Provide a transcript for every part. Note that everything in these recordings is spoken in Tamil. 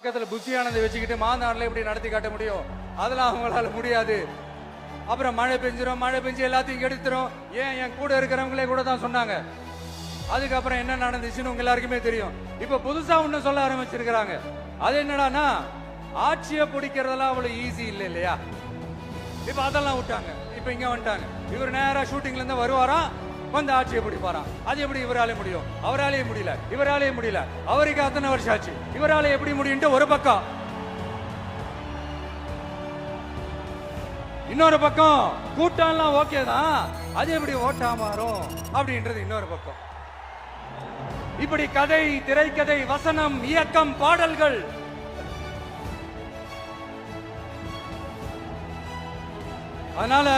பக்கத்துல புத்தியானதை வச்சுக்கிட்டு மாநாடுல எப்படி நடத்தி காட்ட முடியும்? அதெல்லாம் அவங்களால முடியாது. அப்புறம் மழை பெஞ்சு எல்லாத்தையும் கெடுத்துரும். ஏன் என் கூட இருக்கிறவங்களே கூட தான் சொன்னாங்க. அதுக்கப்புறம் என்ன நடந்துச்சுன்னு உங்க எல்லாருக்குமே தெரியும். இப்ப புதுசா ஒண்ணு சொல்ல ஆரம்பிச்சிருக்கிறாங்க. அது என்னடானா, ஆட்சியை பிடிக்கிறதெல்லாம் அவ்வளவு ஈஸி இல்லை இல்லையா? இப்ப அதெல்லாம் விட்டாங்க. இப்ப இங்க வந்துட்டாங்க. இவர் நேரா ஷூட்டிங்ல இருந்து வருவாராம், வந்து ஆட்சியை பிடிப்பாராம். அது எப்படி இவராலே முடியும்? அவராலே முடியல, இவராலே முடியல. அவருக்கு அத்தனை வருஷம் ஆச்சு, இவராலே எப்படி முடியும்? ஒரு பக்கம். இன்னொரு பக்கம் கூட்டம்லாம் ஓகே தான், அது எப்படி ஓட்டா மாறும் அப்படின்றது இன்னொரு பக்கம். இப்படி கதை, திரைக்கதை, வசனம், இயக்கம், பாடல்கள், அதனால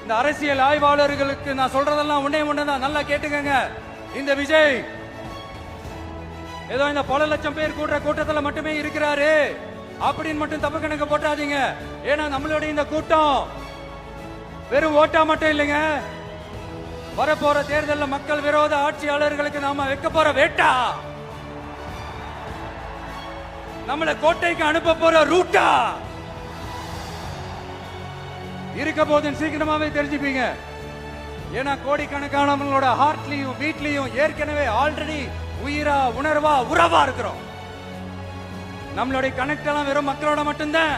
இந்த அரசியல் ஆய்வாளர்களுக்கு நான் சொல்றதெல்லாம் ஒண்ணுதான், நல்லா கேட்டுக்கங்க. இந்த விஜய் ஏதோ இந்த பல லட்சம் பேர் கூடுற கூட்டத்துல மட்டுமே இருக்கிறாரு அப்படின்னு மட்டும் தப்பு கணக்கு போட்டாதீங்க. ஏன்னா நம்மளுடைய இந்த கூட்டம் வெறும் ஓட்டா மட்டும் இல்லைங்க, வரப்போற தேர்தலில் மக்கள் விரோத ஆட்சியாளர்களுக்கு நாம வைக்க போற வேட்டா, நம்மள கோட்டைக்கு அனுப்ப போற ரூட்டா இருக்க போதுன்னு சீக்கிரமாவே தெரிஞ்சுப்பீங்க. ஏன்னா கோடிக்கணக்கானவங்களோட ஹார்ட்லயும் வீட்லயும் ஏற்கனவே ஆல்ரெடி உயிரா, உணர்வா, உறவா இருக்கிறோம். நம்மளுடைய கனெக்ட் எல்லாம் வெறும் மக்களோட மட்டும்தான்.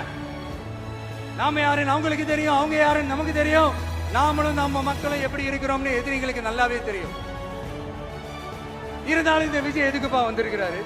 நாம யாருன்னு அவங்களுக்கு தெரியும், அவங்க யாருன்னு நமக்கு தெரியும். நாமளும் நம்ம மக்களும் எப்படி இருக்கிறோம்னு எதிரிங்களுக்கு நல்லாவே தெரியும். இருந்தாலும் இந்த விஜய் எதுக்குப்பா வந்திருக்கிறாரு?